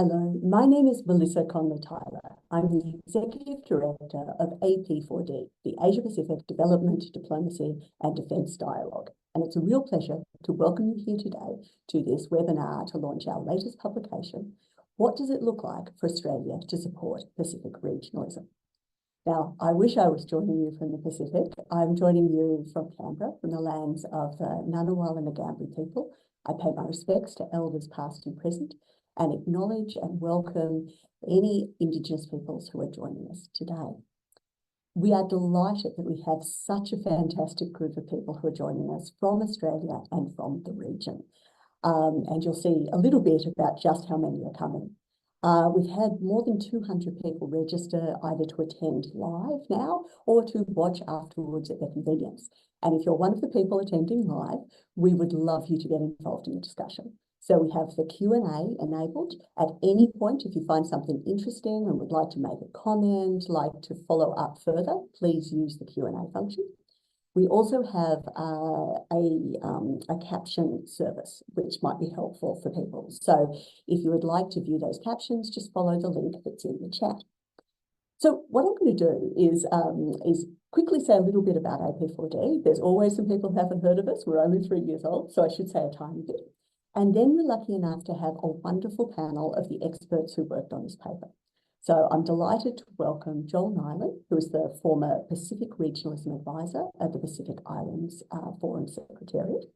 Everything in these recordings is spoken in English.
Hello, my name is Melissa Conley-Tyler. I'm the Executive Director of AP4D, the Asia Pacific Development, Diplomacy and Defence Dialogue. And it's a real pleasure to welcome you here today to this webinar to launch our latest publication, What Does It Look Like for Australia to Support Pacific Regionalism? Now, I wish I was joining you from the Pacific. I'm joining you from Canberra, from the lands of the Ngunnawal and the Ngambri people. I pay my respects to elders past and present, and acknowledge and welcome any Indigenous peoples who are joining us today. We are delighted that we have such a fantastic group of people who are joining us from Australia and from the region. And you'll see a little bit about just how many are coming. We've had more than 200 people register either to attend live now or to watch afterwards at their convenience. And if you're one of the people attending live, we would love you to get involved in the discussion. So we have the Q&A enabled. At any point, if you find something interesting and would like to make a comment, like to follow up further, please use the Q&A function. We also have a caption service, which might be helpful for people. So if you would like to view those captions, just follow the link that's in the chat. So what I'm going to do is quickly say a little bit about AP4D. There's always some people who haven't heard of us. We're only 3 years old, so I should say a tiny bit. And then we're lucky enough to have a wonderful panel of the experts who worked on this paper. So I'm delighted to welcome Joel Nilon, who is the former Pacific Regionalism Advisor at the Pacific Islands Forum Secretariat.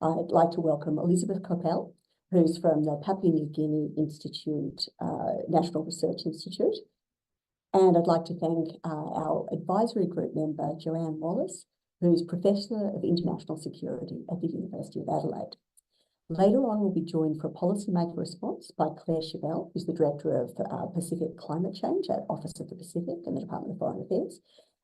I'd like to welcome Elizabeth Kopel, who's from the Papua New Guinea Institute, National Research Institute. And I'd like to thank our advisory group member, Joanne Wallis, who's Professor of International Security at the University of Adelaide. Later on, we'll be joined for a Policymaker response by Claire Chivell, who's the Director of Pacific Climate Change at Office of the Pacific and the Department of Foreign Affairs,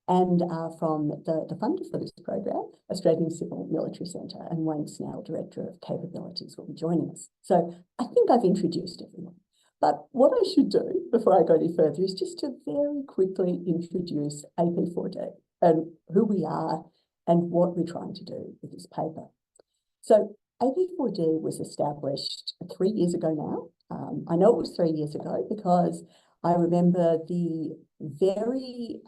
and from the funder for this program, Australian Civil Military Centre, and Wayne Snell, Director of Capabilities, will be joining us. So I think I've introduced everyone. But what I should do before I go any further is just to very quickly introduce AP4D and who we are and what we're trying to do with this paper. So AP4D was established 3 years ago now. I know it was 3 years ago because I remember the very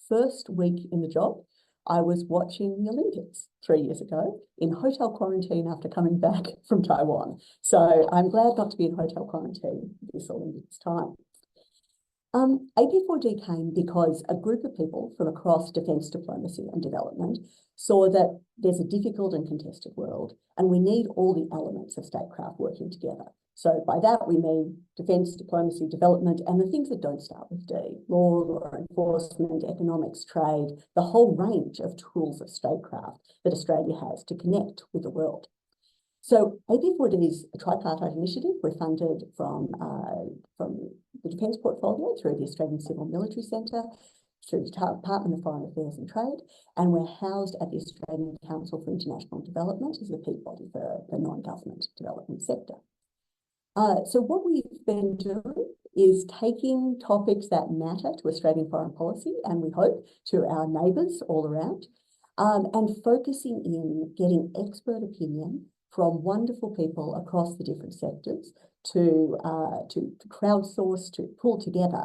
first week in the job, I was watching the Olympics 3 years ago in hotel quarantine after coming back from Taiwan. So I'm glad not to be in hotel quarantine this Olympics time. AP4D came because a group of people from across defence diplomacy and development saw that there's a difficult and contested world and we need all the elements of statecraft working together. So by that we mean defence, diplomacy, development, and the things that don't start with D, law enforcement, economics, trade, the whole range of tools of statecraft that Australia has to connect with the world. So AP4D is a tripartite initiative. We're funded from the Defence Portfolio through the Australian Civil Military Centre, through the Department of Foreign Affairs and Trade, and we're housed at the Australian Council for International Development as the peak body for the non-government development sector. So what we've been doing is taking topics that matter to Australian foreign policy, and we hope to our neighbours all around, and focusing in getting expert opinion from wonderful people across the different sectors to crowdsource, to pull together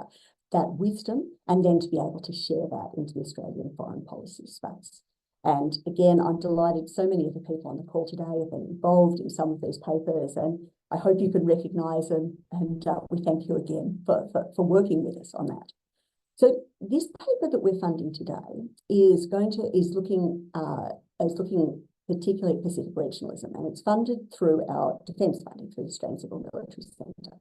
that wisdom, and then to be able to share that into the Australian foreign policy space. And again, I'm delighted so many of the people on the call today have been involved in some of these papers, and I hope you can recognise them, and we thank you again for working with us on that. So this paper that we're funding today is looking particularly at Pacific regionalism, and it's funded through our defence funding through the Australian Civil Military Centre.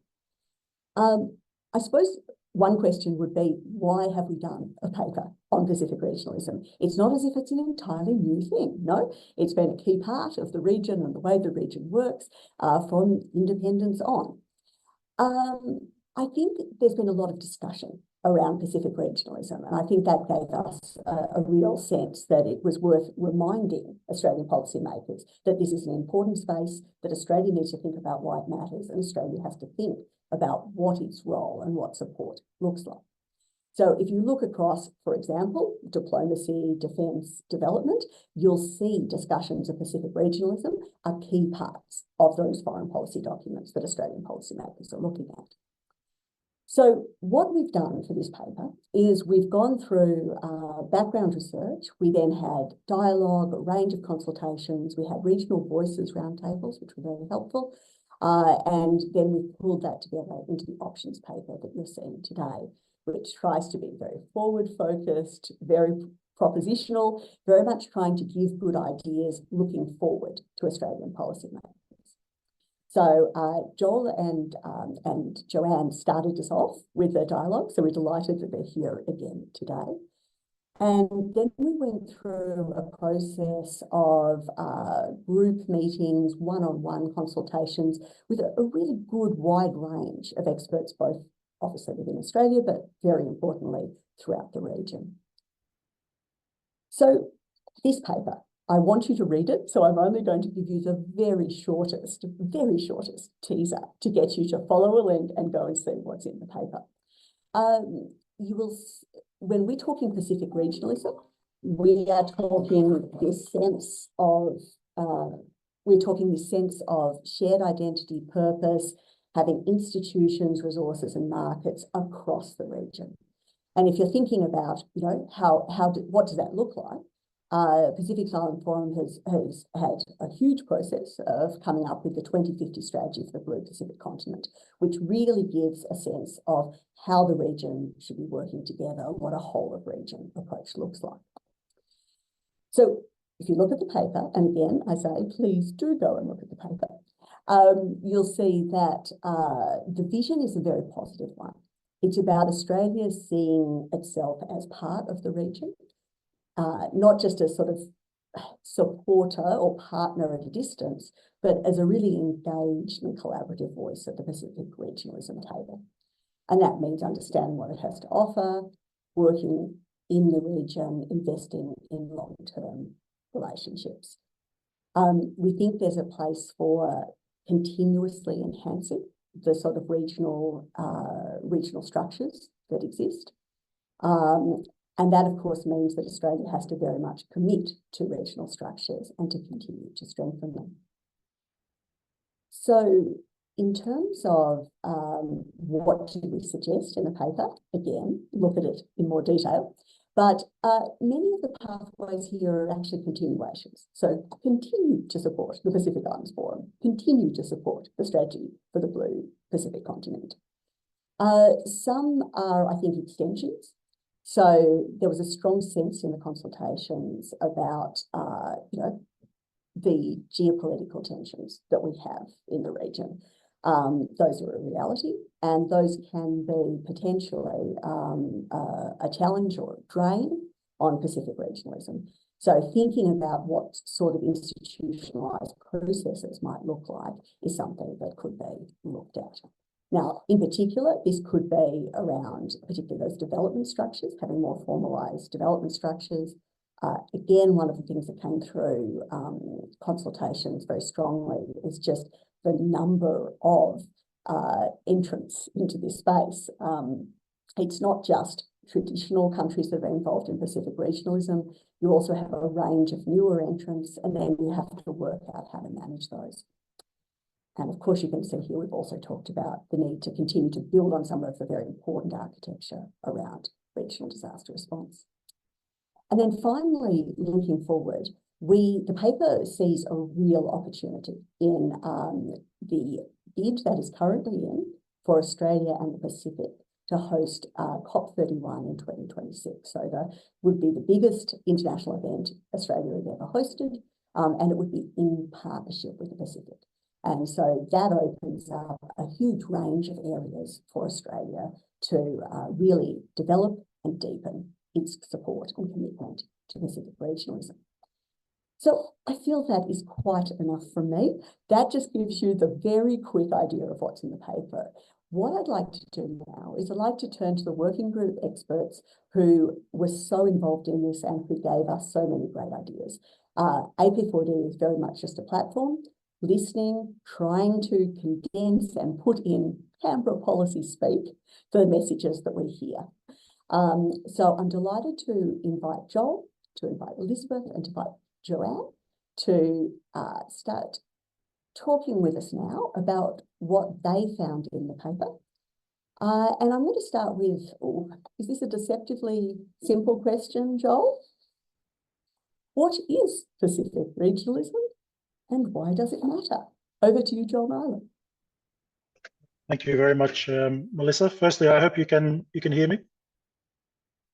I suppose one question would be, why have we done a paper on Pacific regionalism? It's not as if it's an entirely new thing. No, it's been a key part of the region and the way the region works from independence on. I think there's been a lot of discussion around Pacific regionalism, and I think that gave us a real sense that it was worth reminding Australian policymakers that this is an important space, that Australia needs to think about why it matters, and Australia has to think about what its role and what support looks like. So if you look across, for example, diplomacy, defence, development, you'll see discussions of Pacific regionalism are key parts of those foreign policy documents that Australian policymakers are looking at. So what we've done for this paper is we've gone through background research. We then had dialogue, a range of consultations. We had regional voices roundtables, which were very helpful. And then we pulled that together into the options paper that you're seeing today, which tries to be very forward-focused, very propositional, very much trying to give good ideas looking forward to Australian policymakers. So Joel and Joanne started us off with a dialogue, so we're delighted that they're here again today. And then we went through a process of group meetings, one-on-one consultations with a really good wide range of experts, both obviously within Australia, but very importantly throughout the region. So this paper, I want you to read it, so I'm only going to give you the very shortest teaser to get you to follow a link and go and see what's in the paper. You will, when we're talking Pacific regionalism, we are talking this sense of shared identity, purpose, having institutions, resources, and markets across the region. And if you're thinking about, you know, what does that look like? Pacific Island Forum has had a huge process of coming up with the 2050 strategy for the Blue Pacific continent, which really gives a sense of how the region should be working together, what a whole of region approach looks like. So if you look at the paper, and again, I say, please do go and look at the paper, you'll see that the vision is a very positive one. It's about Australia seeing itself as part of the region, not just as sort of supporter or partner at a distance, but as a really engaged and collaborative voice at the Pacific regionalism table. And that means understanding what it has to offer, working in the region, investing in long-term relationships. We think there's a place for continuously enhancing the sort of regional structures that exist. And that, of course, means that Australia has to very much commit to regional structures and to continue to strengthen them. So in terms of what do we suggest in the paper, again, look at it in more detail, but many of the pathways here are actually continuations. So continue to support the Pacific Islands Forum, continue to support the strategy for the Blue Pacific continent. Some are, I think, extensions. So there was a strong sense in the consultations about, the geopolitical tensions that we have in the region. Those are a reality, and those can be potentially a challenge or a drain on Pacific regionalism. So thinking about what sort of institutionalised processes might look like is something that could be looked at. Now, in particular, this could be around particularly those development structures, having more formalised development structures. Again, one of the things that came through consultations very strongly is just the number of entrants into this space. It's not just traditional countries that are involved in Pacific regionalism. You also have a range of newer entrants, and then you have to work out how to manage those. And of course, you can see here, we've also talked about the need to continue to build on some of the very important architecture around regional disaster response. And then finally, looking forward, the paper sees a real opportunity in the bid that is currently in for Australia and the Pacific to host COP31 in 2026. So that would be the biggest international event Australia has ever hosted, and it would be in partnership with the Pacific. And so that opens up a huge range of areas for Australia to really develop and deepen its support and commitment to Pacific regionalism. So I feel that is quite enough from me. That just gives you the very quick idea of what's in the paper. What I'd like to do now is I'd like to turn to the working group experts who were so involved in this and who gave us so many great ideas. AP4D is very much just a platform, listening, trying to condense and put in Canberra policy speak the messages that we hear. So I'm delighted to invite Joel, to invite Elizabeth, and to invite Joanne to start talking with us now about what they found in the paper. And I'm going to start with, is this a deceptively simple question, Joel? What is Pacific regionalism and why does it matter? Over to you, Joel Nilon. Thank you very much, Melissa. Firstly, I hope you can hear me.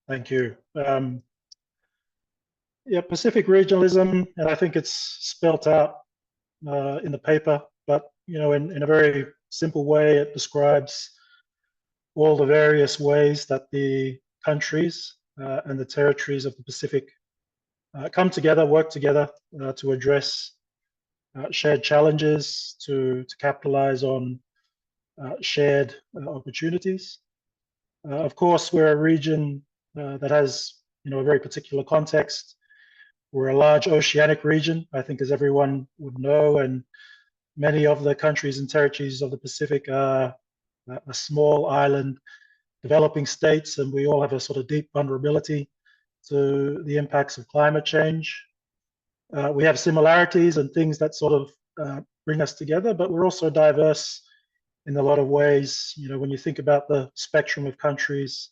Thank you. Yeah, Pacific regionalism, and I think it's spelt out in the paper, but in a very simple way, it describes all the various ways that the countries and the territories of the Pacific come together, work together to address shared challenges, to capitalize on shared opportunities. Of course, we're a region that has a very particular context. We're a large oceanic region, I think, as everyone would know, and many of the countries and territories of the Pacific are a small island developing states, and we all have a sort of deep vulnerability to the impacts of climate change. We have similarities and things that sort of bring us together, but we're also diverse in a lot of ways. When you think about the spectrum of countries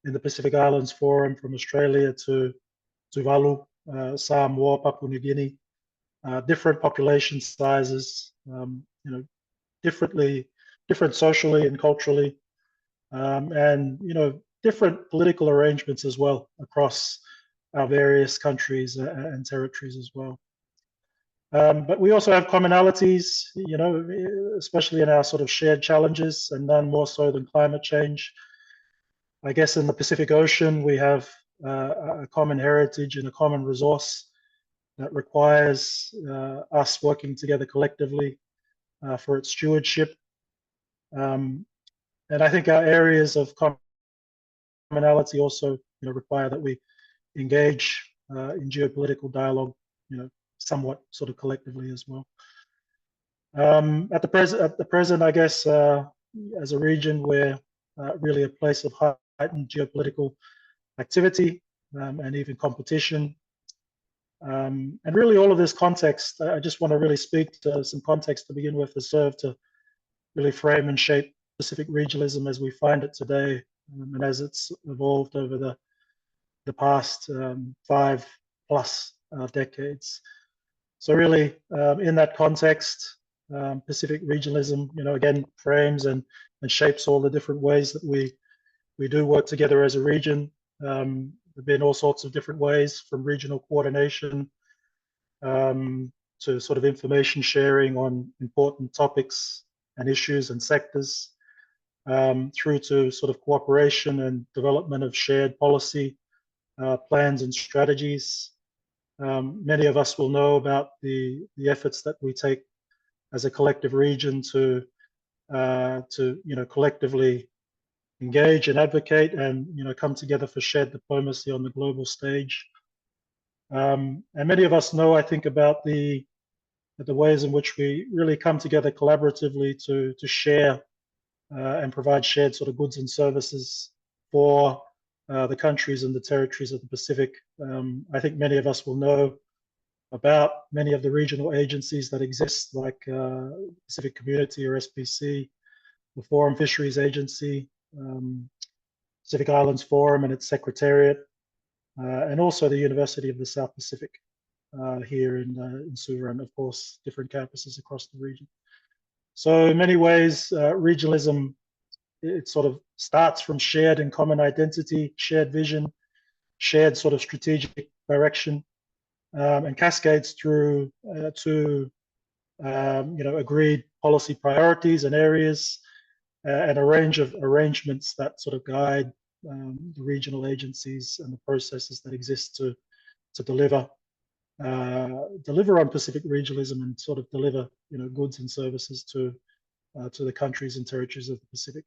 in the Pacific Islands Forum, from Australia to Tuvalu, Samoa, Papua New Guinea, different population sizes, different socially and culturally, and different political arrangements as well across our various countries and territories as well. But we also have commonalities, especially in our sort of shared challenges, and none more so than climate change. I guess in the Pacific Ocean, we have a common heritage and a common resource that requires us working together collectively for its stewardship. And I think our areas of commonality also require that we engage in geopolitical dialogue, somewhat sort of collectively as well. At the present, I guess, as a region, we're really a place of heightened geopolitical activity and even competition. And really all of this context, I just want to really speak to some context to begin with, has served to really frame and shape Pacific regionalism as we find it today, and as it's evolved over the past 5+ decades. So really, in that context, Pacific regionalism, again, frames and shapes all the different ways that we do work together as a region. There've been all sorts of different ways, from regional coordination to sort of information sharing on important topics and issues and sectors, through to sort of cooperation and development of shared policy plans and strategies. Many of us will know about the efforts that we take as a collective region to collectively engage and advocate and come together for shared diplomacy on the global stage. And many of us know, I think, about the ways in which we really come together collaboratively to share and provide shared sort of goods and services for the countries and the territories of the Pacific. I think many of us will know about many of the regional agencies that exist, like Pacific Community or SPC, the Forum Fisheries Agency, Pacific Islands Forum and its Secretariat, and also the University of the South Pacific here in Suva, and of course different campuses across the region. So in many ways, regionalism, it sort of starts from shared and common identity, shared vision, shared sort of strategic direction, and cascades through to agreed policy priorities and areas, and a range of arrangements that sort of guide the regional agencies and the processes that exist to deliver on Pacific regionalism and sort of deliver goods and services to the countries and territories of the Pacific.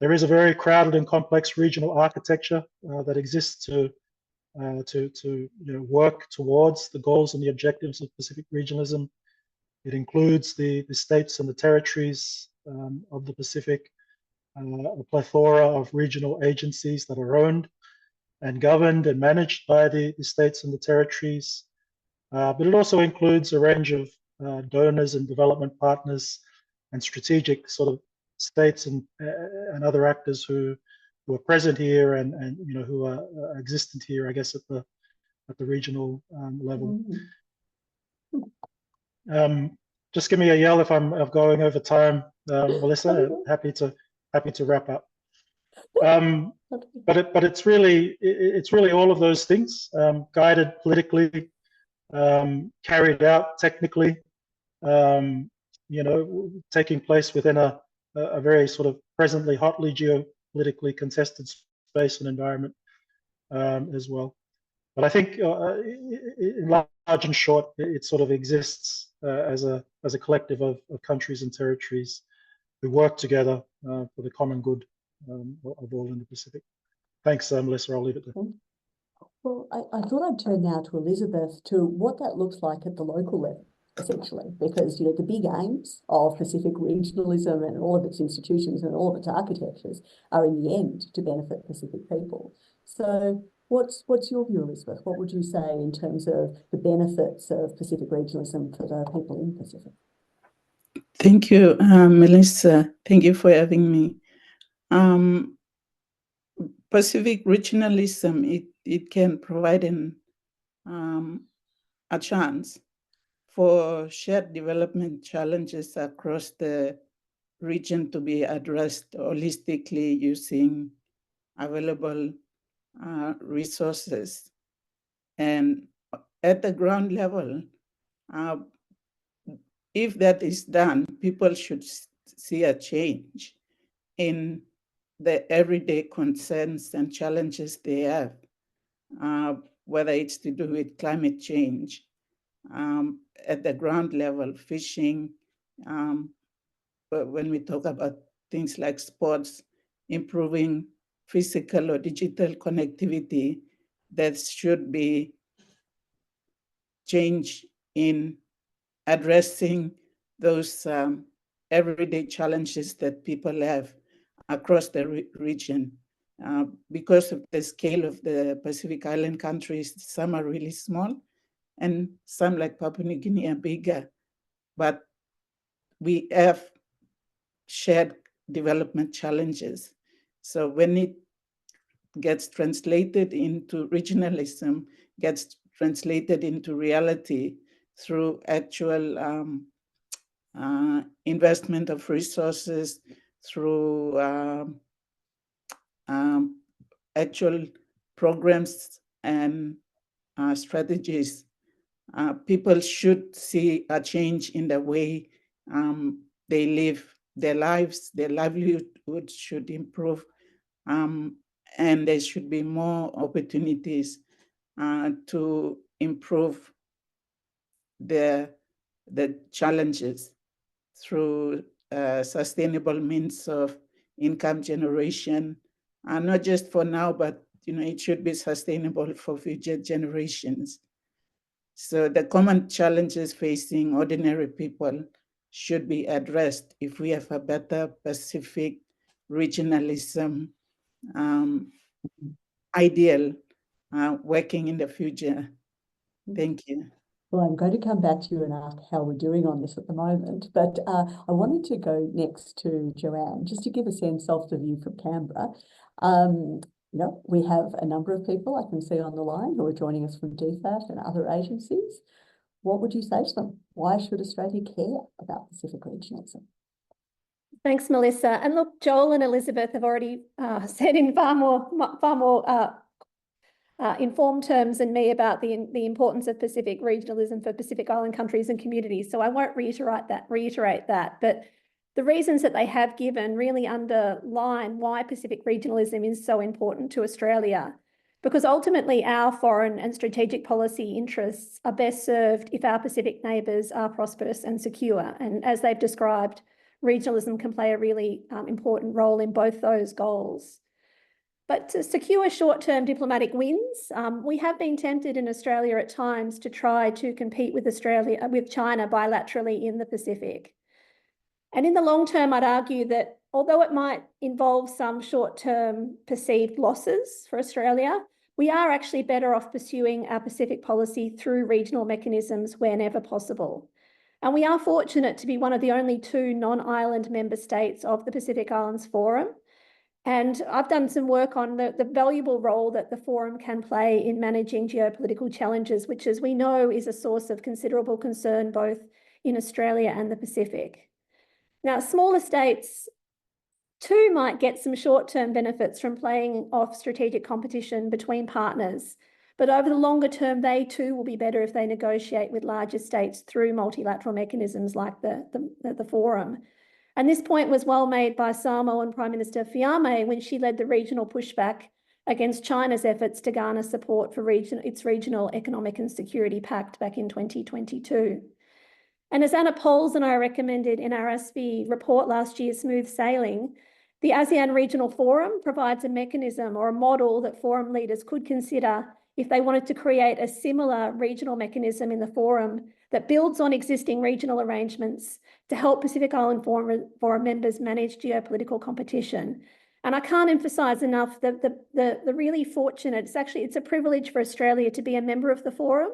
There is a very crowded and complex regional architecture that exists to work towards the goals and the objectives of Pacific regionalism. It includes the states and the territories of the Pacific, a plethora of regional agencies that are owned and governed and managed by the states and the territories. But it also includes a range of donors and development partners and strategic sort of states and other actors who are present here and who are existent here, I guess, at the regional level. Just give me a yell if I'm going over time, Melissa. Happy to wrap up. But it's really all of those things, guided politically, carried out technically, taking place within a very sort of presently hotly geopolitically contested space and environment as well. But I think, in large and short, it sort of exists as a collective of countries and territories who work together for the common good of all in the Pacific. Thanks, Melissa. I'll leave it there. Well, I thought I'd turn now to Elizabeth to what that looks like at the local level, essentially, because the big aims of Pacific regionalism and all of its institutions and all of its architectures are in the end to benefit Pacific people. So what's your view, Elizabeth? What would you say in terms of the benefits of Pacific regionalism for the people in the Pacific? Thank you, Melissa. Thank you for having me. Pacific regionalism, it can provide a chance for shared development challenges across the region to be addressed holistically using available resources. And at the ground level, if that is done, people should see a change in the everyday concerns and challenges they have, whether it's to do with climate change, at the ground level, fishing, but when we talk about things like sports, improving physical or digital connectivity, there should be change in addressing those everyday challenges that people have across the region. Because of the scale of the Pacific Island countries, some are really small and some like Papua New Guinea are bigger, but we have shared development challenges. So when it gets translated into regionalism, gets translated into reality through actual investment of resources, through actual programs and strategies, people should see a change in the way they live their lives. Their livelihood should improve, and there should be more opportunities to improve the challenges through sustainable means of income generation, not just for now, but it should be sustainable for future generations. So the common challenges facing ordinary people should be addressed if we have a better Pacific regionalism ideal working in the future. Thank you. Well, I'm going to come back to you and ask how we're doing on this at the moment, but I wanted to go next to Joanne, just to give a sense of the view from Canberra. We have a number of people I can see on the line who are joining us from DFAT and other agencies. What would you say to them? Why should Australia care about Pacific regionalism? Thanks, Melissa. And look, Joel and Elizabeth have already said in far more informed terms than me about the importance of Pacific regionalism for Pacific Island countries and communities. So I won't reiterate that. But the reasons that they have given really underline why Pacific regionalism is so important to Australia. Because ultimately our foreign and strategic policy interests are best served if our Pacific neighbours are prosperous and secure. And as they've described, regionalism can play a really important role in both those goals. But to secure short-term diplomatic wins, we have been tempted in Australia at times to try to compete with China bilaterally in the Pacific. And in the long term, I'd argue that although it might involve some short-term perceived losses for Australia, we are actually better off pursuing our Pacific policy through regional mechanisms whenever possible. And we are fortunate to be one of the only 2 non-island member states of the Pacific Islands Forum. And I've done some work on the valuable role that the forum can play in managing geopolitical challenges, which, as we know, is a source of considerable concern both in Australia and the Pacific. Now, smaller states too might get some short-term benefits from playing off strategic competition between partners, but over the longer term, they too will be better if they negotiate with larger states through multilateral mechanisms like the forum. And this point was well made by Samoan Prime Minister Fiame when she led the regional pushback against China's efforts to garner support for its regional economic and security pact back in 2022. And as Anna Poles and I recommended in our ASPI report last year, Smooth Sailing, the ASEAN Regional Forum provides a mechanism or a model that forum leaders could consider if they wanted to create a similar regional mechanism in the forum that builds on existing regional arrangements to help Pacific Island Forum members manage geopolitical competition. And I can't emphasise enough the really fortunate, it's a privilege for Australia to be a member of the forum,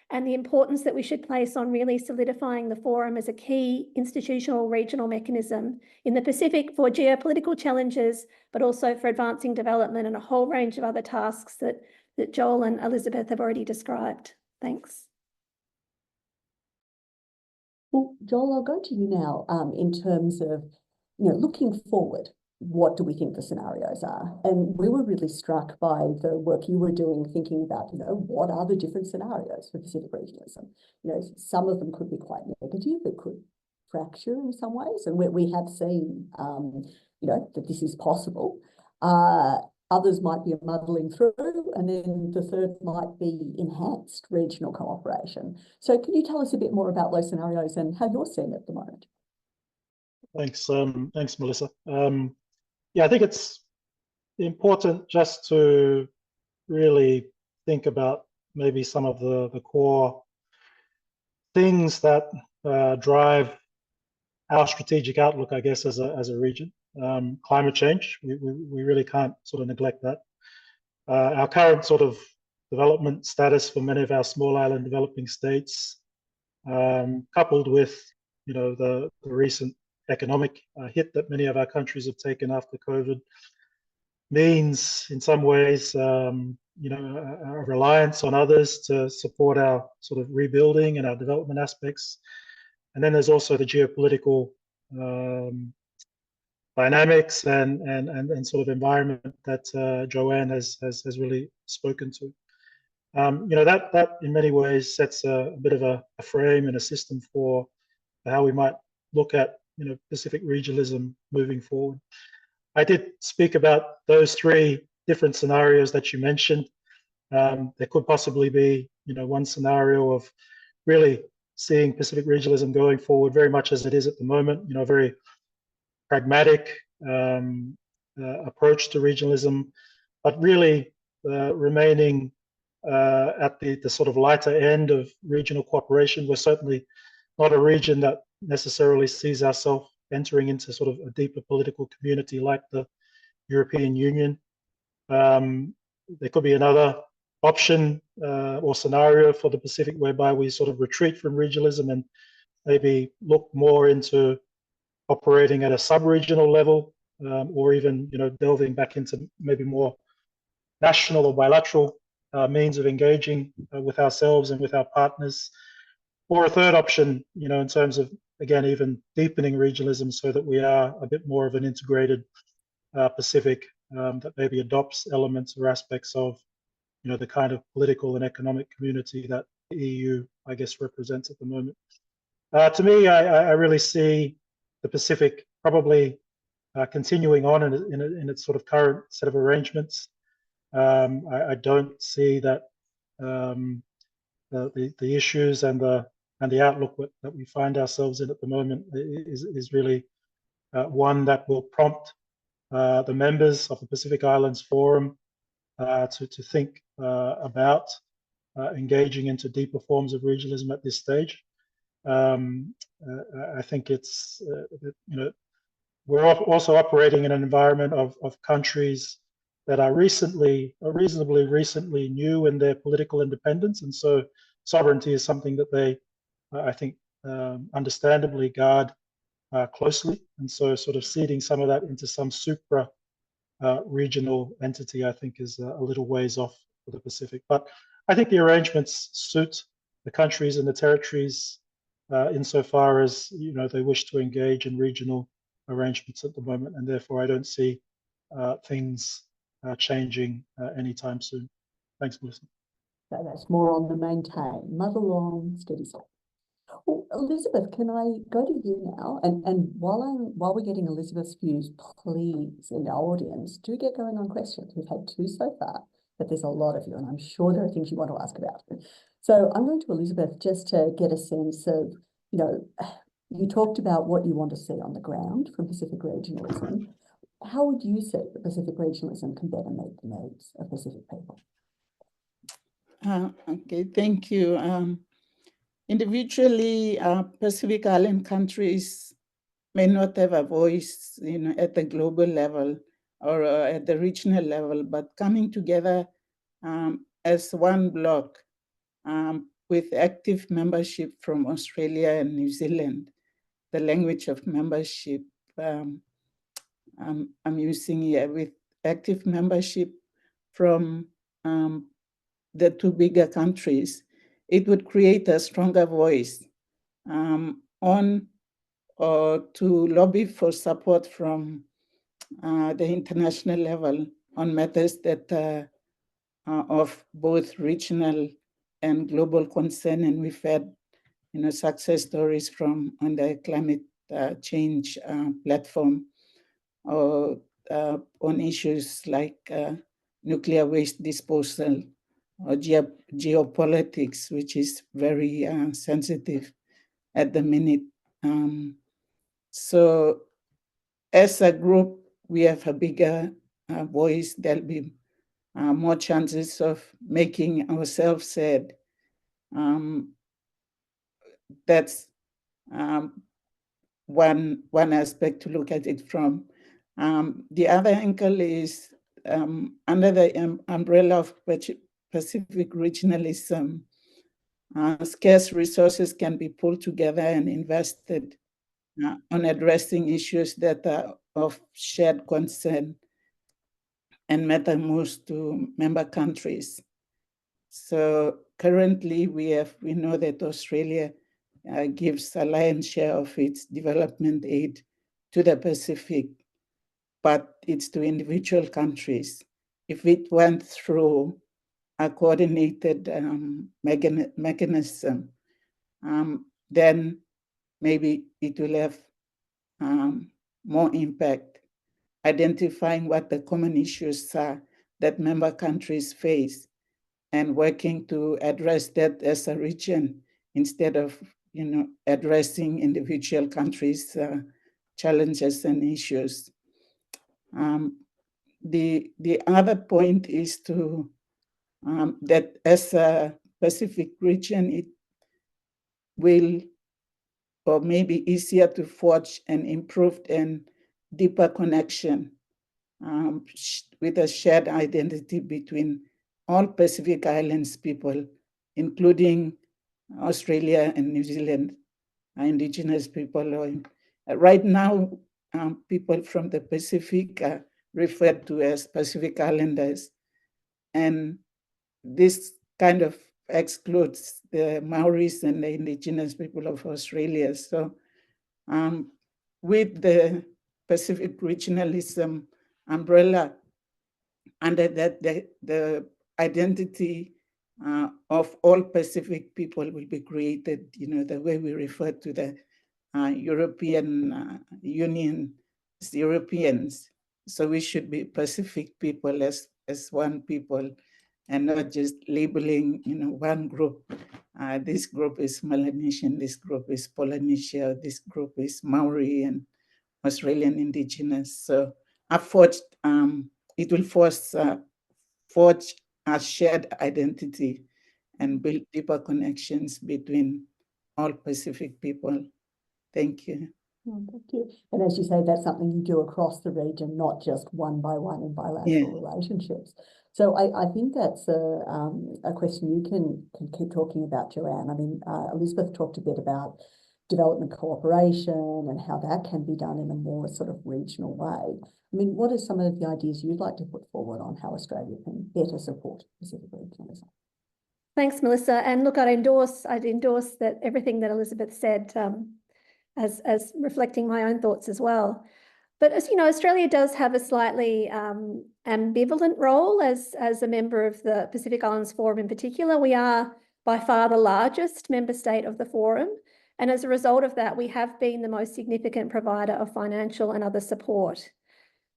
and the importance that we should place on really solidifying the forum as a key institutional regional mechanism in the Pacific for geopolitical challenges, but also for advancing development and a whole range of other tasks that Joel and Elizabeth have already described. Thanks. Well, Joel, I'll go to you now in terms of, looking forward. What do we think the scenarios are? And we were really struck by the work you were doing, thinking about, what are the different scenarios for Pacific regionalism? Some of them could be quite negative. It could fracture in some ways. And we have seen, that this is possible. Others might be a muddling through, and then the third might be enhanced regional cooperation. So can you tell us a bit more about those scenarios and how you're seeing it at the moment? Thanks, thanks, Melissa. Yeah, I think it's important just to really think about maybe some of the core things that drive our strategic outlook, I guess, as a region. Climate change, we really can't sort of neglect that. Our current sort of development status for many of our small island developing states, coupled with the recent economic hit that many of our countries have taken after COVID, means in some ways a reliance on others to support our sort of rebuilding and our development aspects. And then there's also the geopolitical dynamics and sort of environment that Joanne has really spoken to. That in many ways sets a bit of a frame and a system for how we might look at Pacific regionalism moving forward. I did speak about those 3 different scenarios that you mentioned. There could possibly be one scenario of really seeing Pacific regionalism going forward very much as it is at the moment, a very pragmatic approach to regionalism, but really remaining at the sort of lighter end of regional cooperation. We're certainly not a region that necessarily sees ourselves entering into sort of a deeper political community like the European Union. There could be another option or scenario for the Pacific whereby we sort of retreat from regionalism and maybe look more into operating at a sub-regional level, or even delving back into maybe more national or bilateral means of engaging with ourselves and with our partners. Or a third option, in terms of, again, even deepening regionalism so that we are a bit more of an integrated Pacific that maybe adopts elements or aspects of, the kind of political and economic community that the EU, I guess, represents at the moment. To me, I really see the Pacific probably continuing on in its sort of current set of arrangements. I don't see that the issues and the outlook that we find ourselves in at the moment is really one that will prompt the members of the Pacific Islands Forum to think about engaging into deeper forms of regionalism at this stage. I think it's we're also operating in an environment of countries that are reasonably recently new in their political independence, and so sovereignty is something that they, I think, understandably guard closely, and so sort of seeding some of that into some supra regional entity, I think, is a little ways off for the Pacific. But I think the arrangements suit the countries and the territories insofar as they wish to engage in regional arrangements at the moment, and therefore I don't see things changing anytime soon. Thanks, Melissa. So that's more on the maintain, mother long, steady soul. Well, Elizabeth, can I go to you now? And while we're getting Elizabeth's views, please, in the audience, do get going on questions. We've had 2 so far, but there's a lot of you, and I'm sure there are things you want to ask about. So I'm going to Elizabeth just to get a sense of, you talked about what you want to see on the ground from Pacific regionalism. How would you say that Pacific regionalism can better meet the needs of Pacific people? Okay, thank you. Individually, Pacific Island countries may not have a voice, at the global level or at the regional level, but coming together as one bloc with active membership from Australia and New Zealand, the language of membership I'm using here, with active membership from the 2 bigger countries, it would create a stronger voice on or to lobby for support from the international level on matters that are of both regional and global concern. And we've had, success stories on the climate change platform, or on issues like nuclear waste disposal, or geopolitics, which is very sensitive at the minute. So as a group, we have a bigger voice. There'll be more chances of making ourselves heard. That's one aspect to look at it from. The other angle is under the umbrella of Pacific regionalism, scarce resources can be pulled together and invested on addressing issues that are of shared concern and matter most to member countries. So currently we know that Australia gives a lion's share of its development aid to the Pacific, but it's to individual countries. If it went through a coordinated mechanism, then maybe it will have more impact, identifying what the common issues are that member countries face and working to address that as a region instead of addressing individual countries' challenges and issues. The other point is to that as a Pacific region, it will or maybe easier to forge an improved and deeper connection with a shared identity between all Pacific Islands people, including Australia and New Zealand, Indigenous people. Right now, people from the Pacific are referred to as Pacific Islanders, and this kind of excludes the Maoris and the Indigenous people of Australia. So with the Pacific regionalism umbrella, under that the identity of all Pacific people will be created, the way we refer to the European Union as Europeans. So we should be Pacific people as one people, and not just labeling, one group. This group is Melanesian, this group is Polynesia, this group is Maori and Australian Indigenous. So it will forge a shared identity and build deeper connections between all Pacific people. Thank you. Thank you. And as you say, that's something you do across the region, not just one by one in bilateral relationships. So I think that's a question you can keep talking about, Joanne. I mean, Elizabeth talked a bit about development cooperation and how that can be done in a more sort of regional way. I mean, what are some of the ideas you'd like to put forward on how Australia can better support Pacific regionalism? Thanks, Melissa. And look, I'd endorse that everything that Elizabeth said as reflecting my own thoughts as well. But as you know, Australia does have a slightly ambivalent role as a member of the Pacific Islands Forum in particular. We are by far the largest member state of the forum. And as a result of that, we have been the most significant provider of financial and other support.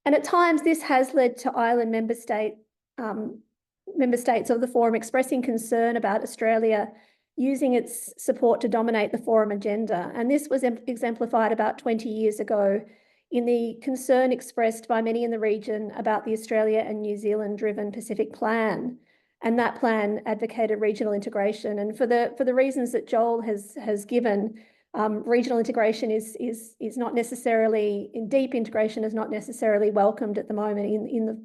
And at times, this has led to island member states of the forum expressing concern about Australia using its support to dominate the forum agenda. And this was exemplified about 20 years ago in the concern expressed by many in the region about the Australia and New Zealand-driven Pacific Plan. And that plan advocated regional integration. And for the reasons that Joel has given, regional integration is not necessarily, deep integration is not necessarily welcomed at the moment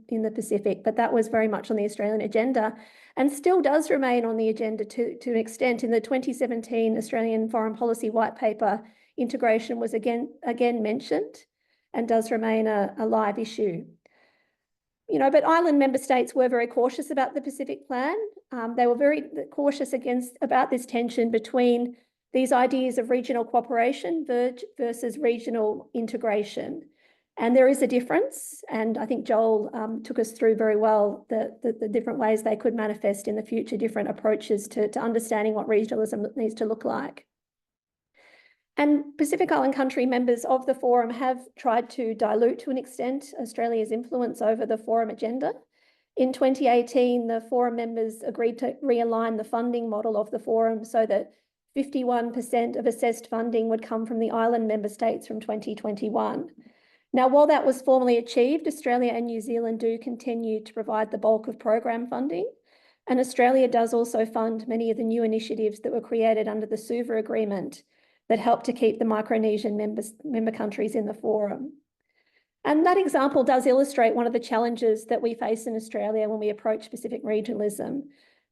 in the Pacific, but that was very much on the Australian agenda and still does remain on the agenda to an extent. In the 2017 Australian Foreign Policy White Paper, integration was again mentioned and does remain a live issue. You know, but island member states were very cautious about the Pacific Plan. They were very cautious about this tension between these ideas of regional cooperation versus regional integration. And there is a difference. And I think Joel took us through very well the different ways they could manifest in the future, different approaches to understanding what regionalism needs to look like. And Pacific Island country members of the forum have tried to dilute to an extent Australia's influence over the forum agenda. In 2018, the forum members agreed to realign the funding model of the forum so that 51% of assessed funding would come from the island member states from 2021. Now, while that was formally achieved, Australia and New Zealand do continue to provide the bulk of program funding. And Australia does also fund many of the new initiatives that were created under the Suva Agreement that help to keep the Micronesian member countries in the forum. And that example does illustrate one of the challenges that we face in Australia when we approach Pacific regionalism.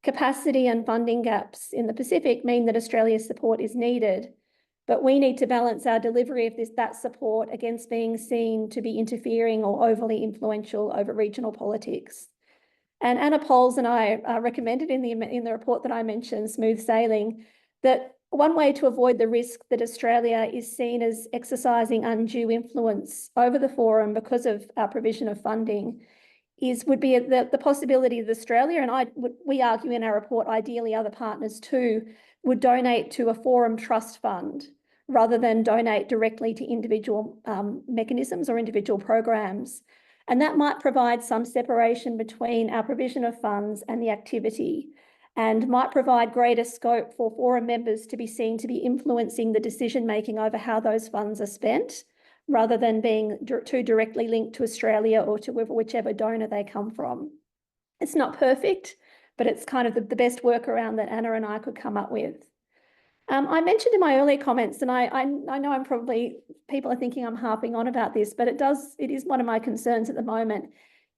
Capacity and funding gaps in the Pacific mean that Australia's support is needed, but we need to balance our delivery of that support against being seen to be interfering or overly influential over regional politics. And Anna Poles and I recommended in the report that I mentioned, Smooth Sailing, that one way to avoid the risk that Australia is seen as exercising undue influence over the forum because of our provision of funding would be the possibility that Australia, and we argue in our report, ideally other partners too, would donate to a forum trust fund rather than donate directly to individual mechanisms or individual programs. And that might provide some separation between our provision of funds and the activity, and might provide greater scope for forum members to be seen to be influencing the decision-making over how those funds are spent, rather than being too directly linked to Australia or to whichever donor they come from. It's not perfect, but it's kind of the best workaround that Anna and I could come up with. I mentioned in my earlier comments, and I know people are thinking I'm harping on about this, but it is one of my concerns at the moment,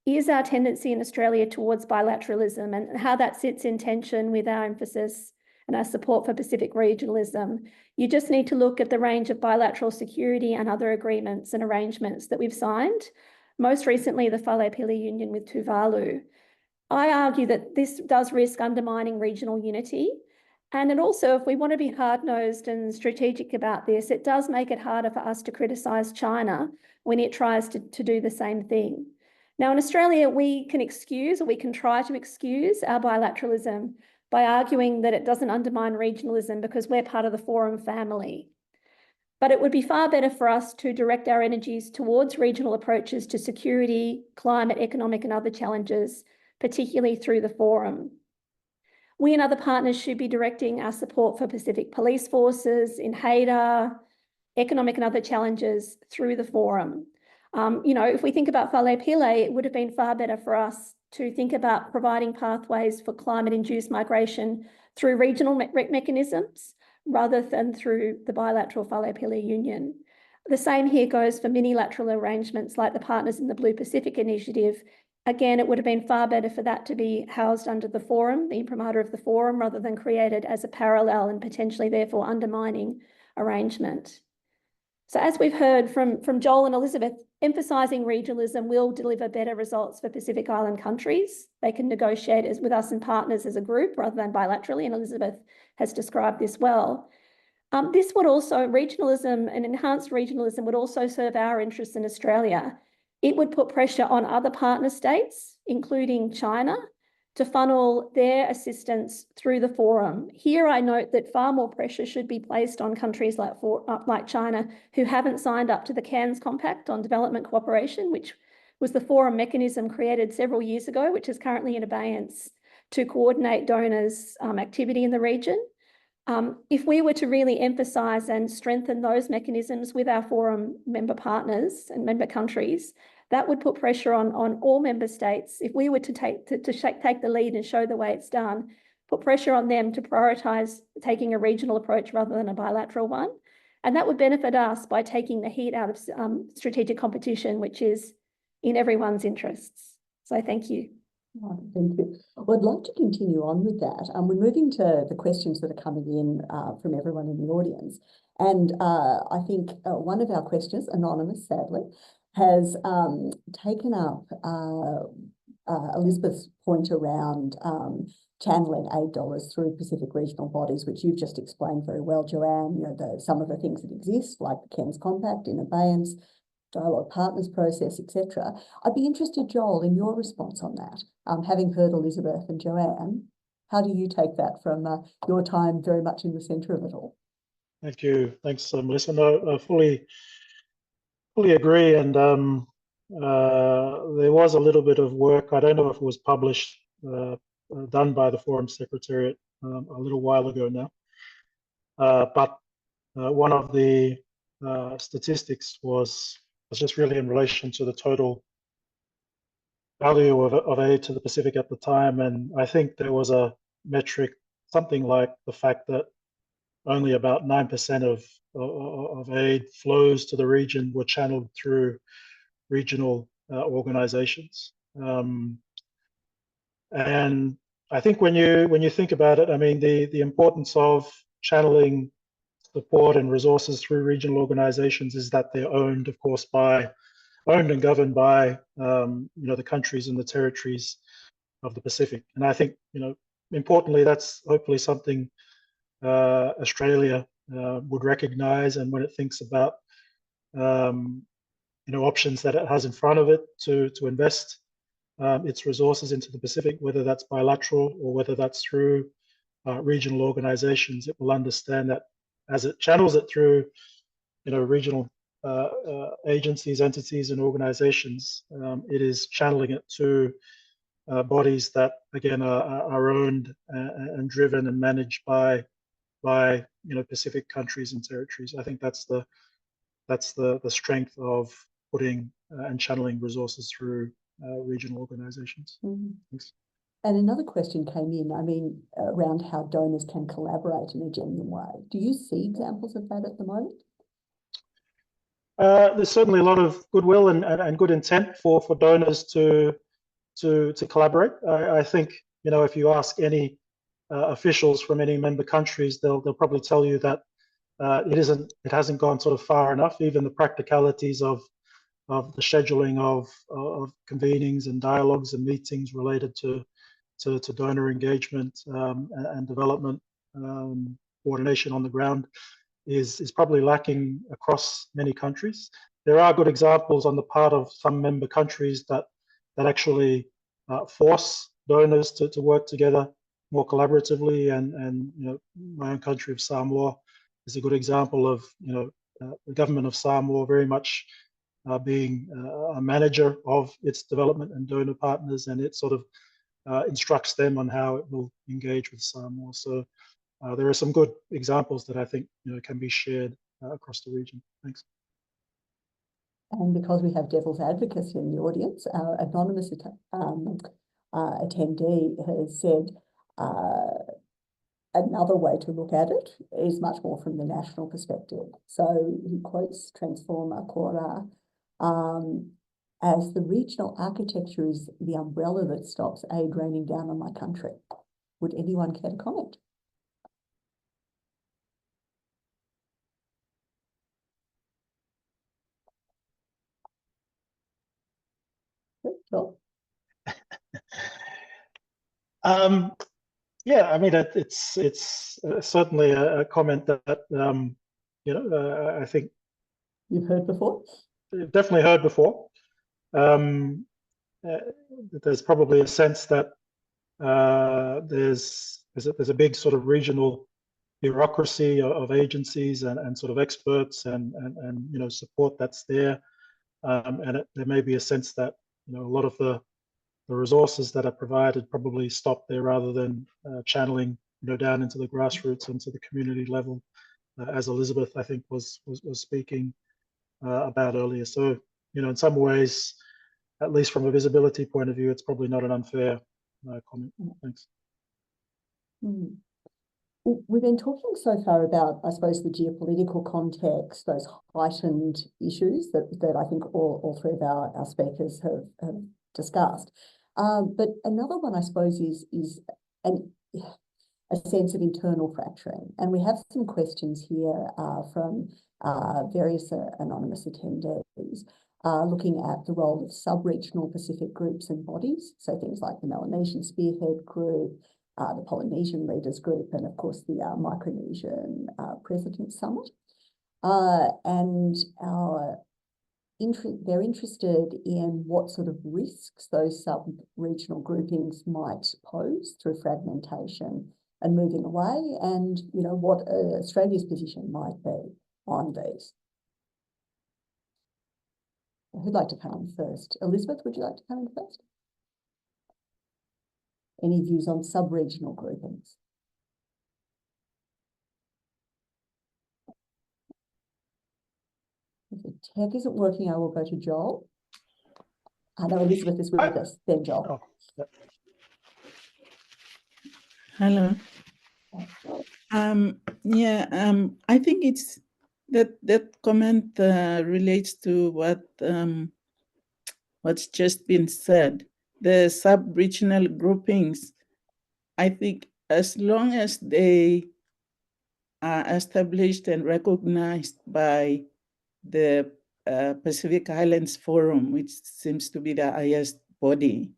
is our tendency in Australia towards bilateralism and how that sits in tension with our emphasis and our support for Pacific regionalism. You just need to look at the range of bilateral security and other agreements and arrangements that we've signed, most recently the Whalepili Union with Tuvalu. I argue that this does risk undermining regional unity. And it also, if we want to be hard-nosed and strategic about this, it does make it harder for us to criticise China when it tries to do the same thing. Now, in Australia, we can try to excuse our bilateralism by arguing that it doesn't undermine regionalism because we're part of the forum family. But it would be far better for us to direct our energies towards regional approaches to security, climate, economic and other challenges, particularly through the forum. We and other partners should be directing our support for Pacific police forces in Haida, economic and other challenges through the forum. If we think about Whalepili, it would have been far better for us to think about providing pathways for climate-induced migration through regional mechanisms rather than through the bilateral Whalepili Union. The same here goes for minilateral arrangements like the Partners in the Blue Pacific Initiative. Again, it would have been far better for that to be housed under the forum, the imprimatur of the forum, rather than created as a parallel and potentially therefore undermining arrangement. So as we've heard from Joel and Elizabeth, emphasising regionalism will deliver better results for Pacific Island countries. They can negotiate with us and partners as a group rather than bilaterally, and Elizabeth has described this well. This would also, regionalism and enhanced regionalism would also serve our interests in Australia. It would put pressure on other partner states, including China, to funnel their assistance through the forum. Here I note that far more pressure should be placed on countries like China who haven't signed up to the Cairns Compact on Development Cooperation, which was the forum mechanism created several years ago, which is currently in abeyance to coordinate donors' activity in the region. If we were to really emphasise and strengthen those mechanisms with our forum member partners and member countries, that would put pressure on all member states. If we were to take the lead and show the way it's done, put pressure on them to prioritise taking a regional approach rather than a bilateral one. And that would benefit us by taking the heat out of strategic competition, which is in everyone's interests. So thank you. Oh, thank you. Well, I'd like to continue on with that. We're moving to the questions that are coming in from everyone in the audience. And I think one of our questions, anonymous, sadly, has taken up Elizabeth's point around channeling aid dollars through Pacific regional bodies, which you've just explained very well, Joanne. You know, some of the things that exist, like the Cairns Compact, in abeyance, dialogue partners process, etc. I'd be interested, Joel, in your response on that. Having heard Elizabeth and Joanne, how do you take that from your time very much in the centre of it all? Thank you. Thanks, Melissa. No, I fully agree. And there was a little bit of work. I don't know if it was published, done by the Forum Secretariat a little while ago now. But one of the statistics was just really in relation to the total value of aid to the Pacific at the time. And I think there was a metric, something like the fact that only about 9% of aid flows to the region were channeled through regional organizations. And I think when you think about it, I mean, the importance of channeling support and resources through regional organizations is that they're owned, of course, owned and governed by the countries and the territories of the Pacific. And I think, importantly, that's hopefully something Australia would recognize, and when it thinks about options that it has in front of it to invest its resources into the Pacific, whether that's bilateral or whether that's through regional organizations, it will understand that as it channels it through regional agencies, entities, and organizations, it is channeling it to bodies that again are owned and driven and managed by Pacific countries and territories. I think that's the strength of putting and channeling resources through regional organizations. Mm-hmm. Thanks. And another question came in, around how donors can collaborate in a genuine way. Do you see examples of that at the moment? There's certainly a lot of goodwill and good intent for donors to collaborate. I think if you ask any officials from any member countries, they'll probably tell you that it hasn't gone sort of far enough. Even the practicalities of the scheduling of convenings and dialogues and meetings related to donor engagement and development coordination on the ground is probably lacking across many countries. There are good examples on the part of some member countries that actually force donors to work together more collaboratively, and my own country of Samoa is a good example of the government of Samoa very much being a manager of its development and donor partners, and it sort of instructs them on how it will engage with Samoa. So there are some good examples that I think can be shared across the region. Thanks. And because we have devil's advocates in the audience, our anonymous attendee has said, another way to look at it is much more from the national perspective. So he quotes Transforma Cora as the regional architecture is the umbrella that stops aid raining down on my country. Would anyone care to comment? Sure. Yeah, I mean, it's certainly a comment that I think You've heard before? definitely heard before. There's probably a sense that there's a big sort of regional bureaucracy of agencies and sort of experts and support that's there, and there may be a sense that a lot of the resources that are provided probably stop there rather than channeling down into the grassroots and to the community level, as Elizabeth I think was speaking about earlier. So in some ways, at least from a visibility point of view, it's probably not an unfair comment. Thanks. Mm. We've been talking so far about, I suppose, the geopolitical context, those heightened issues that I think all three of our speakers have discussed. But another one, I suppose, is a sense of internal fracturing. And we have some questions here from various anonymous attendees looking at the role of sub-regional Pacific groups and bodies. So things like the Melanesian Spearhead Group, the Polynesian Leaders Group, and of course the Micronesian Presidents Summit. And they're interested in what sort of risks those sub-regional groupings might pose through fragmentation and moving away, and what Australia's position might be on these. Who'd like to come in first? Elizabeth, would you like to come in first? Any views on sub-regional groupings? If the tech isn't working, I will go to Joel. I know Elizabeth is with us, then Joel. Oh, Hello. I think it's that comment relates to what's just been said. The sub-regional groupings, I think, as long as they are established and recognized by the Pacific Islands Forum, which seems to be the highest body,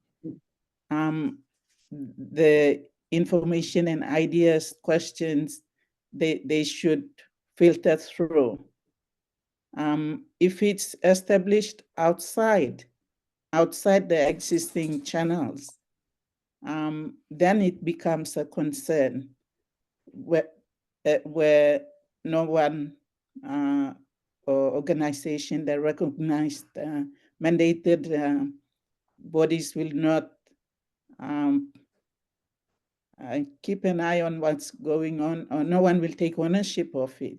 the information and ideas, questions, they should filter through. If it's established outside the existing channels, then it becomes a concern where no one or organization that recognized mandated bodies will not keep an eye on what's going on, or no one will take ownership of it.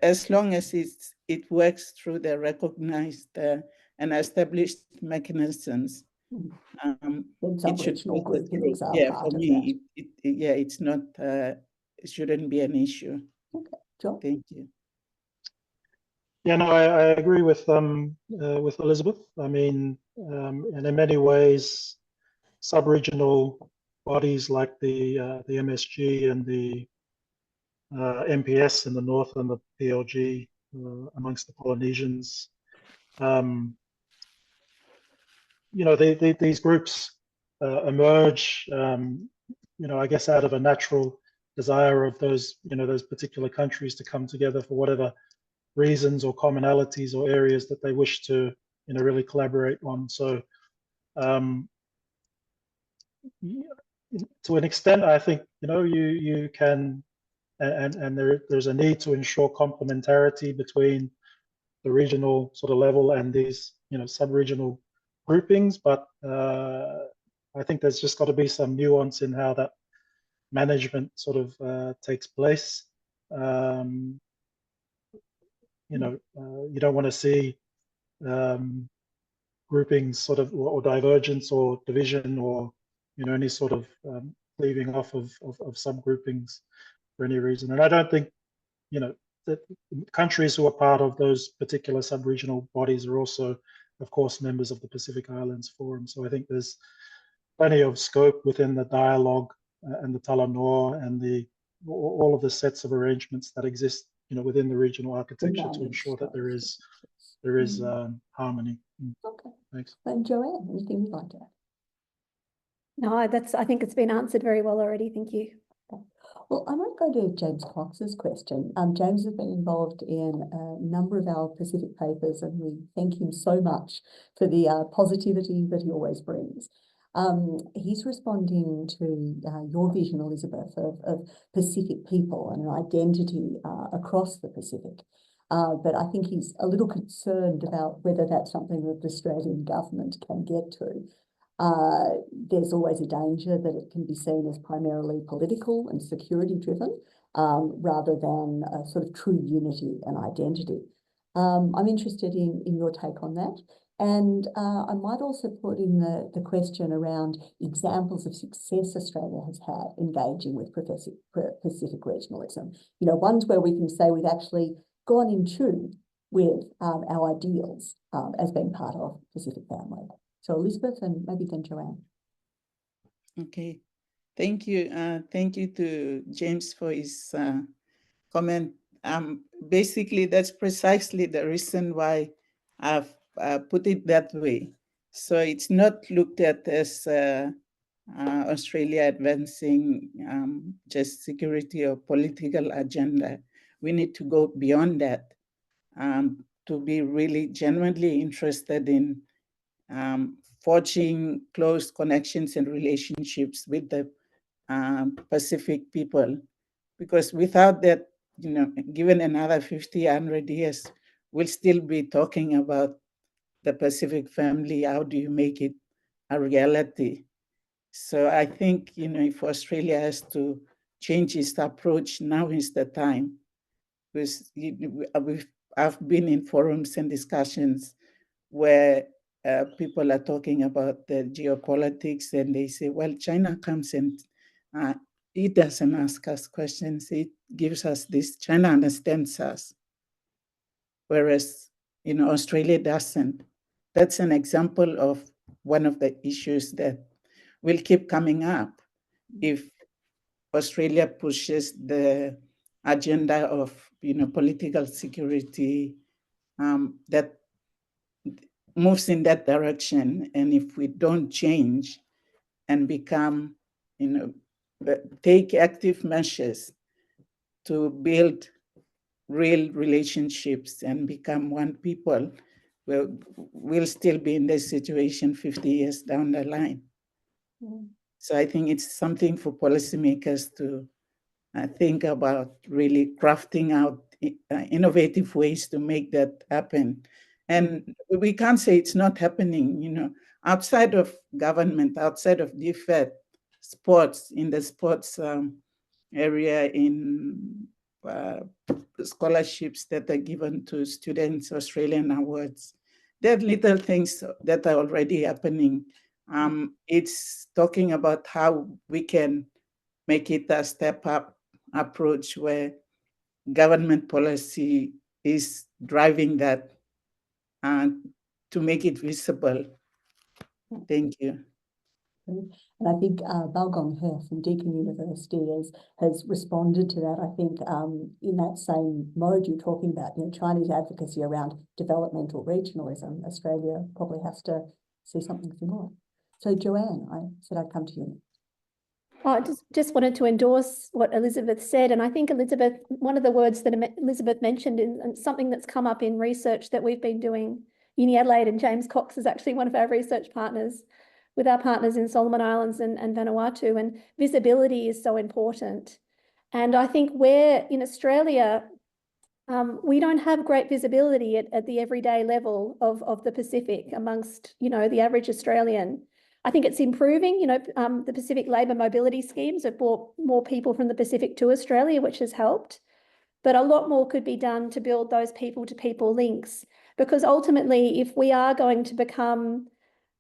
As long as it works through the recognized and established mechanisms, it should Sub-regional groupings are yeah, part for of me, that. it's not, it shouldn't be an issue. Okay, Joel. Thank you. Yeah, no, I agree with Elizabeth. I mean, and in many ways, sub-regional bodies like the MSG and the MPS in the north and the PLG amongst the Polynesians, these groups emerge, I guess, out of a natural desire of those particular countries to come together for whatever reasons or commonalities or areas that they wish to really collaborate on. So to an extent, I think you can, and there's a need to ensure complementarity between the regional sort of level and these sub-regional groupings, but I think there's just got to be some nuance in how that management sort of takes place. You don't want to see groupings sort of or divergence or division or any sort of cleaving off of subgroupings for any reason. And I don't think, that countries who are part of those particular sub-regional bodies are also, of course, members of the Pacific Islands Forum. So I think there's plenty of scope within the dialogue and the Talanoa and all of the sets of arrangements that exist, within the regional architecture to ensure that there is harmony. Okay. Thanks. And Joanne, anything you'd like to add? No, I think it's been answered very well already. Thank you. Well, I might go to James Cox's question. James has been involved in a number of our Pacific papers, and we thank him so much for the positivity that he always brings. He's responding to your vision, Elizabeth, of Pacific people and an identity across the Pacific. But I think he's a little concerned about whether that's something that the Australian government can get to. There's always a danger that it can be seen as primarily political and security driven, rather than a sort of true unity and identity. I'm interested in your take on that. And I might also put in the question around examples of success Australia has had engaging with Pacific regionalism. Ones where we can say we've actually gone in tune with our ideals as being part of Pacific family. So Elizabeth and maybe then Joanne. Okay, thank you. Thank you to James for his comment. Basically, that's precisely the reason why I've put it that way. So it's not looked at as Australia advancing just security or political agenda. We need to go beyond that to be really genuinely interested in forging close connections and relationships with the Pacific people. Because without that, given another 50, 100 years, we'll still be talking about the Pacific family. How do you make it a reality? So I think, if Australia has to change its approach, now is the time. Because I've been in forums and discussions where people are talking about the geopolitics, and they say, well, China comes and it doesn't ask us questions. It gives us this, China understands us. Whereas, Australia doesn't. That's an example of one of the issues that will keep coming up if Australia pushes the agenda of, political security that moves in that direction. And if we don't change and become, take active measures to build real relationships and become one people, we'll still be in this situation 50 years down the line. So I think it's something for policymakers to think about, really crafting out innovative ways to make that happen. And we can't say it's not happening, outside of government, outside of DFED, sports, in the sports area, in scholarships that are given to students, Australian awards. There are little things that are already happening. It's talking about how we can make it a step-up approach where government policy is driving that to make it visible. Thank you. And I think Balgong He from Deakin University has responded to that. I think in that same mode you're talking about, Chinese advocacy around developmental regionalism, Australia probably has to see something similar. So Joanne, I said I'd come to you. I just wanted to endorse what Elizabeth said. And I think Elizabeth, one of the words that Elizabeth mentioned and something that's come up in research that we've been doing, Uni Adelaide, and James Cox is actually one of our research partners with our partners in Solomon Islands and Vanuatu, and visibility is so important. And I think we're in Australia, we don't have great visibility at the everyday level of the Pacific amongst, the average Australian. I think it's improving, the Pacific labour mobility schemes have brought more people from the Pacific to Australia, which has helped. But a lot more could be done to build those people-to-people links, because ultimately, if we are going to become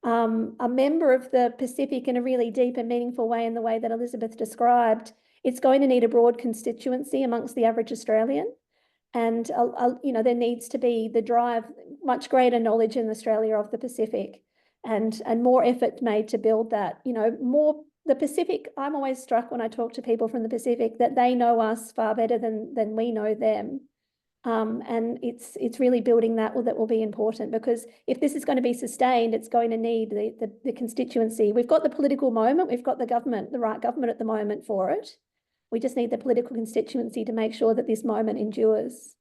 a member of the Pacific in a really deep and meaningful way, in the way that Elizabeth described, it's going to need a broad constituency amongst the average Australian. And, there needs to be the drive, much greater knowledge in Australia of the Pacific, and more effort made to build that. The Pacific, I'm always struck when I talk to people from the Pacific that they know us far better than we know them. And it's really building that will be important, because if this is going to be sustained, it's going to need the constituency. We've got the political moment, we've got the government, the right government at the moment for it. We just need the political constituency to make sure that this moment endures.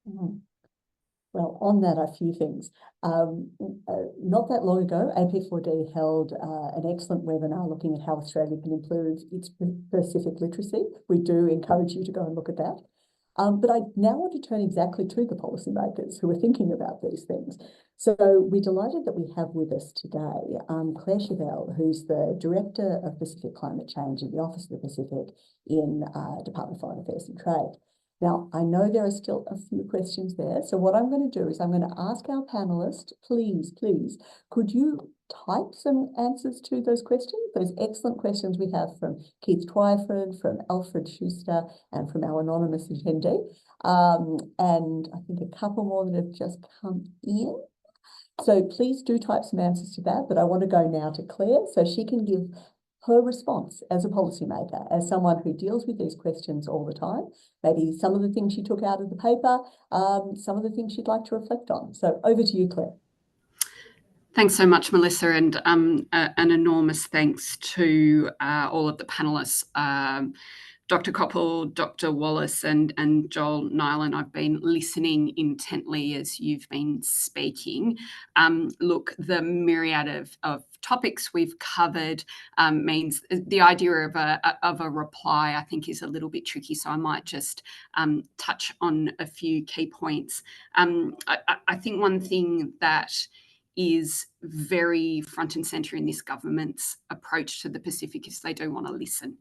Mm. Well, on that, a few things. Not that long ago, AP4D held an excellent webinar looking at how Australia can improve its Pacific literacy. We do encourage you to go and look at that. But I now want to turn exactly to the policymakers who are thinking about these things. So we're delighted that we have with us today Claire Chivell, who's the Director of Pacific Climate Change in the Office of the Pacific in Department of Foreign Affairs and Trade. Now, I know there are still a few questions there. So what I'm going to do is I'm going to ask our panelists, please, could you type some answers to those questions, those excellent questions we have from Keith Twyford, from Alfred Schuster, and from our anonymous attendee. And I think a couple more that have just come in. So please do type some answers to that, but I want to go now to Claire so she can give her response as a policymaker, as someone who deals with these questions all the time. Maybe some of the things she took out of the paper, some of the things she'd like to reflect on. So over to you, Claire. Thanks so much, Melissa, and an enormous thanks to all of the panellists, Dr. Kopel, Dr. Wallis, and Joel Nilon. I've been listening intently as you've been speaking. Look, the myriad of topics we've covered means the idea of a reply, I think, is a little bit tricky. So I might just touch on a few key points. I think one thing that is very front and centre in this government's approach to the Pacific is they do want to listen.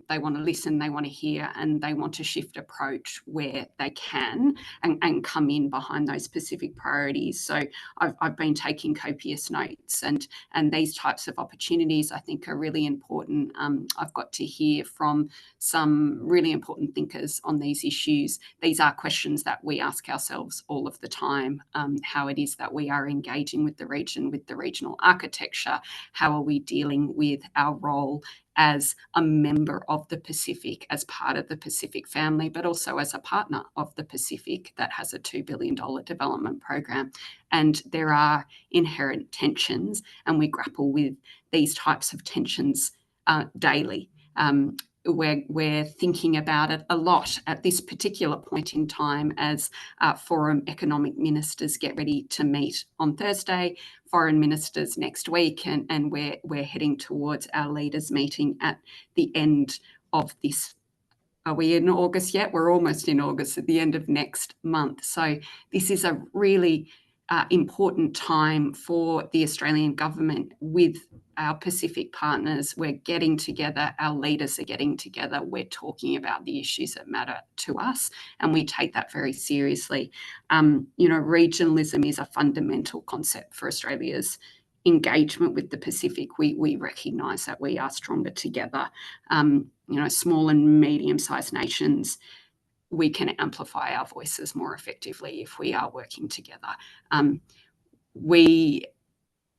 They want to listen, they want to hear, and they want to shift approach where they can and come in behind those specific priorities. So I've been taking copious notes, and these types of opportunities I think are really important. I've got to hear from some really important thinkers on these issues. These are questions that we ask ourselves all of the time, how it is that we are engaging with the region, with the regional architecture, how are we dealing with our role as a member of the Pacific, as part of the Pacific family, but also as a partner of the Pacific that has a $2 billion development program. And there are inherent tensions, and we grapple with these types of tensions daily. We're thinking about it a lot at this particular point in time as Forum Economic Ministers get ready to meet on Thursday, Foreign Ministers next week, and we're heading towards our leaders meeting at the end of this. Are we in August yet? We're almost in August, at the end of next month. So this is a really important time for the Australian government with our Pacific partners. We're getting together, our leaders are getting together, we're talking about the issues that matter to us, and we take that very seriously. Regionalism is a fundamental concept for Australia's engagement with the Pacific. We recognise that we are stronger together. Small and medium-sized nations, we can amplify our voices more effectively if we are working together. We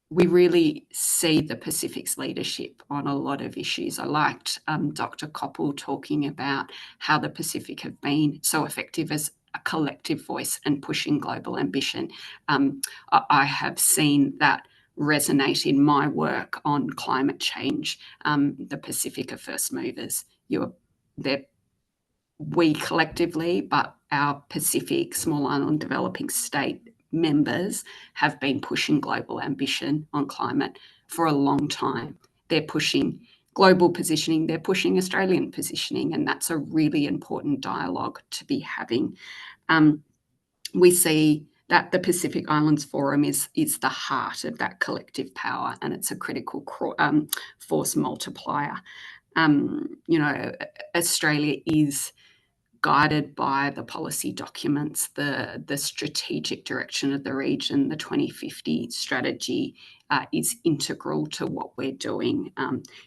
really see the Pacific's leadership on a lot of issues. I liked Dr. Kopel talking about how the Pacific have been so effective as a collective voice and pushing global ambition. I have seen that resonate in my work on climate change. The Pacific are first movers. We collectively, but our Pacific, small island developing state members have been pushing global ambition on climate for a long time. They're pushing global positioning, they're pushing Australian positioning, and that's a really important dialogue to be having. We see that the Pacific Islands Forum is the heart of that collective power, and it's a critical force multiplier. Australia is guided by the policy documents, the strategic direction of the region, the 2050 strategy, is integral to what we're doing.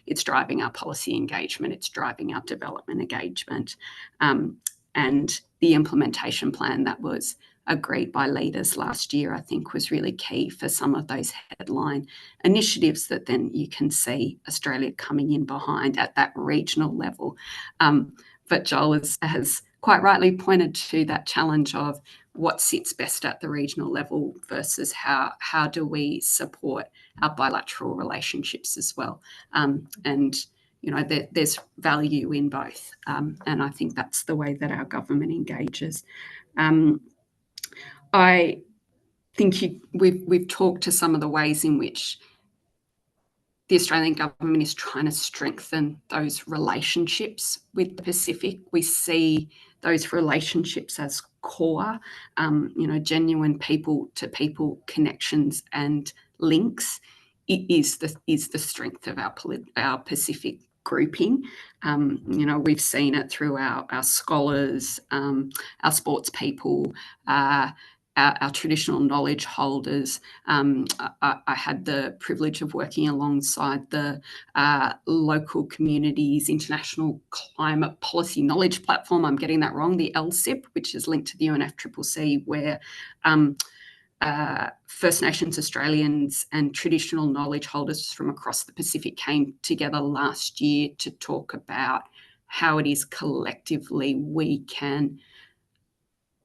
It's driving our policy engagement, it's driving our development engagement, and the implementation plan that was agreed by leaders last year, I think, was really key for some of those headline initiatives that then you can see Australia coming in behind at that regional level. But Joel has quite rightly pointed to that challenge of what sits best at the regional level versus how do we support our bilateral relationships as well. And there's value in both, and I think that's the way that our government engages. I think we've talked to some of the ways in which the Australian government is trying to strengthen those relationships with the Pacific. We see those relationships as core, genuine people-to-people connections and links. It is the strength of our Pacific grouping. We've seen it through our scholars, our sports people, our traditional knowledge holders. I had the privilege of working alongside the local communities international climate policy knowledge platform. I'm getting that wrong, the LCIP, which is linked to the UNFCCC, where First Nations Australians and traditional knowledge holders from across the Pacific came together last year to talk about how it is collectively we can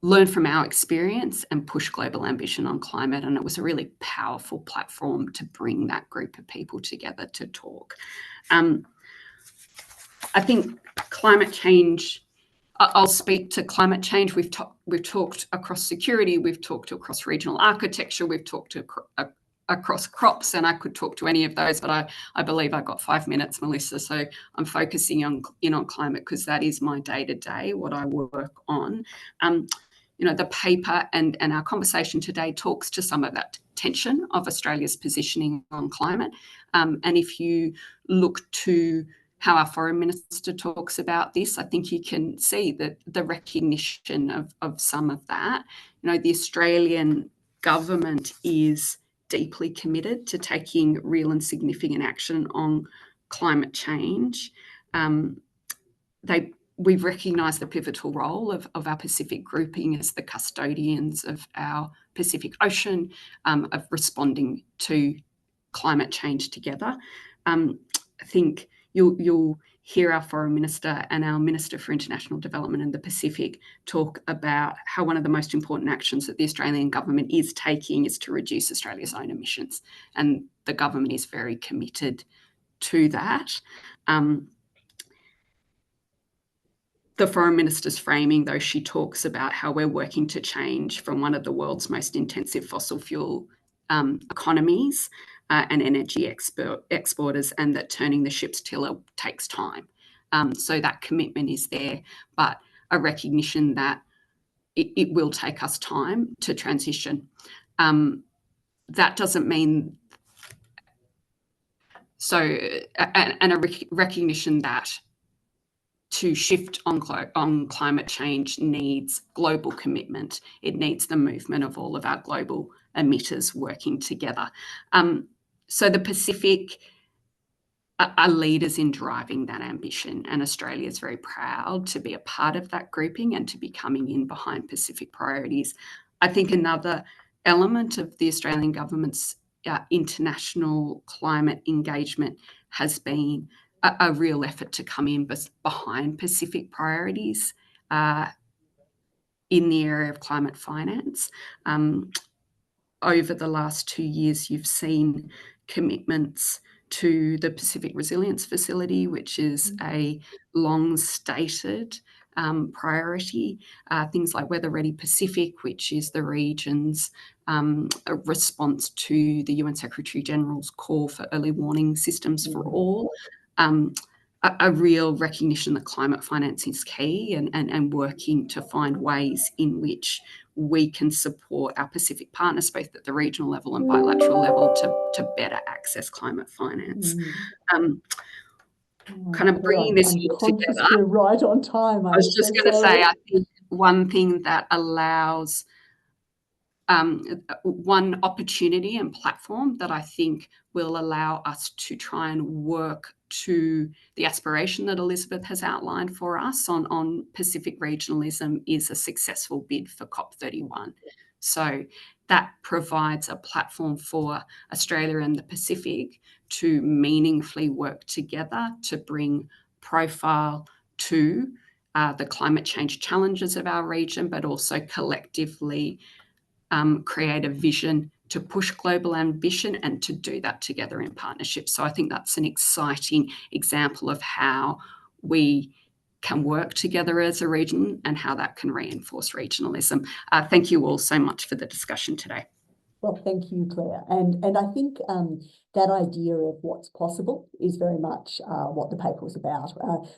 learn from our experience and push global ambition on climate. And it was a really powerful platform to bring that group of people together to talk. I think climate change, I'll speak to climate change. We've talked across security, we've talked across regional architecture, we've talked across crops, and I could talk to any of those, but I believe I've got 5 minutes, Melissa, so I'm focusing on climate because that is my day-to-day, what I work on. The paper and our conversation today talks to some of that tension of Australia's positioning on climate. And if you look to how our foreign minister talks about this, I think you can see that the recognition of some of that. The Australian government is deeply committed to taking real and significant action on climate change. We've recognised the pivotal role of our Pacific grouping as the custodians of our Pacific Ocean, of responding to climate change together. I think you'll hear our Foreign Minister and our Minister for International Development in the Pacific talk about how one of the most important actions that the Australian government is taking is to reduce Australia's own emissions. And the government is very committed to that. The Foreign Minister's framing, though, she talks about how we're working to change from one of the world's most intensive fossil fuel economies and energy exporters, and that turning the ship's tiller takes time. So that commitment is there, but a recognition that it will take us time to transition. That doesn't mean... and a recognition that to shift on climate change needs global commitment. It needs the movement of all of our global emitters working together. So the Pacific are leaders in driving that ambition, and Australia is very proud to be a part of that grouping and to be coming in behind Pacific priorities. I think another element of the Australian government's international climate engagement has been a real effort to come in behind Pacific priorities in the area of climate finance. Over the last 2 years, you've seen commitments to the Pacific Resilience Facility, which is a long-stated priority. Things like Weather Ready Pacific, which is the region's response to the UN Secretary General's call for early warning systems for all. A real recognition that climate finance is key, and working to find ways in which we can support our Pacific partners, both at the regional level and bilateral level, to better access climate finance. Kind of bringing this all together. We're right on time. I was just going to say, I think one thing that allows one opportunity and platform that I think will allow us to try and work to the aspiration that Elizabeth has outlined for us on Pacific regionalism is a successful bid for COP31. So that provides a platform for Australia and the Pacific to meaningfully work together to bring profile to the climate change challenges of our region, but also collectively create a vision to push global ambition and to do that together in partnership. So I think that's an exciting example of how we can work together as a region and how that can reinforce regionalism. Thank you all so much for the discussion today. Well, thank you, Claire. And I think that idea of what's possible is very much what the paper was about.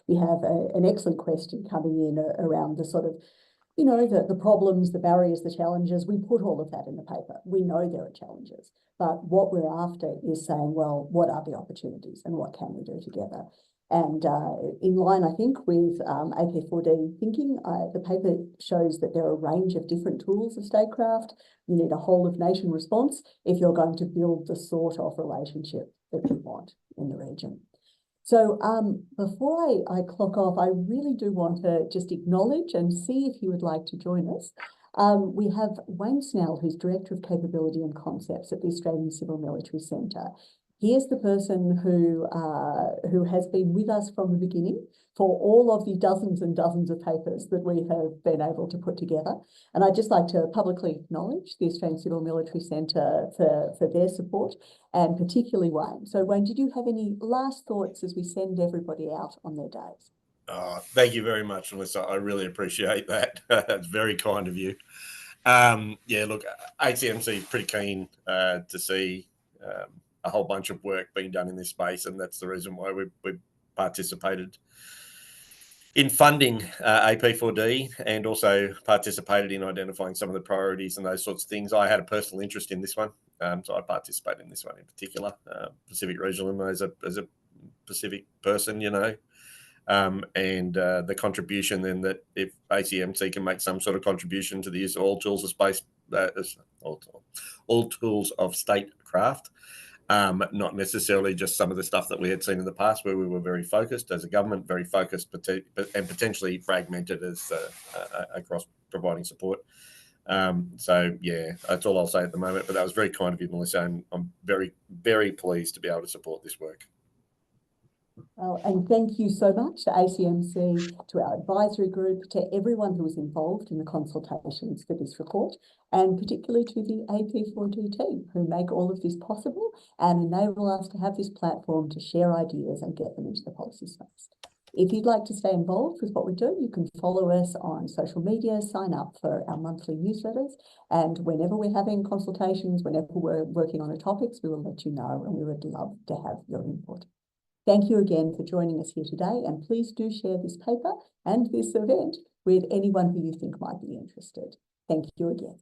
We have an excellent question coming in around the sort of, you know, the problems, the barriers, the challenges. We put all of that in the paper. We know there are challenges, but what we're after is saying, well, what are the opportunities and what can we do together? And in line, I think, with AP4D thinking, the paper shows that there are a range of different tools of statecraft. You need a whole of nation response if you're going to build the sort of relationship that we want in the region. So before I clock off, I really do want to just acknowledge and see if you would like to join us. We have Wayne Snell, who's Director of Capability and Concepts at the Australian Civil Military Centre. He is the person who has been with us from the beginning for all of the dozens and dozens of papers that we have been able to put together. And I'd just like to publicly acknowledge the Australian Civil Military Centre for their support, and particularly Wayne. So Wayne, did you have any last thoughts as we send everybody out on their days? Thank you very much, Melissa. I really appreciate that. That's very kind of you. Yeah, look, ACMC is pretty keen to see a whole bunch of work being done in this space, and that's the reason why we participated in funding AP4D and also participated in identifying some of the priorities and those sorts of things. I had a personal interest in this one, so I participated in this one in particular. Pacific regionalism as a Pacific person, you know, and the contribution then that if ACMC can make some sort of contribution to the use of all tools of space, all tools of statecraft. Not necessarily just some of the stuff that we had seen in the past where we were very focused as a government, very focused and potentially fragmented as across providing support. So, yeah, that's all I'll say at the moment. But that was very kind of you, Melissa, and I'm very, very pleased to be able to support this work. Well, and thank you so much to ACMC, to our advisory group, to everyone who was involved in the consultations for this report, and particularly to the AP4D team who make all of this possible and enable us to have this platform to share ideas and get them into the policy space. If you'd like to stay involved with what we do, you can follow us on social media, sign up for our monthly newsletters, and whenever we're having consultations, whenever we're working on the topics, we will let you know, and we would love to have your input. Thank you again for joining us here today, and please do share this paper and this event with anyone who you think might be interested. Thank you again.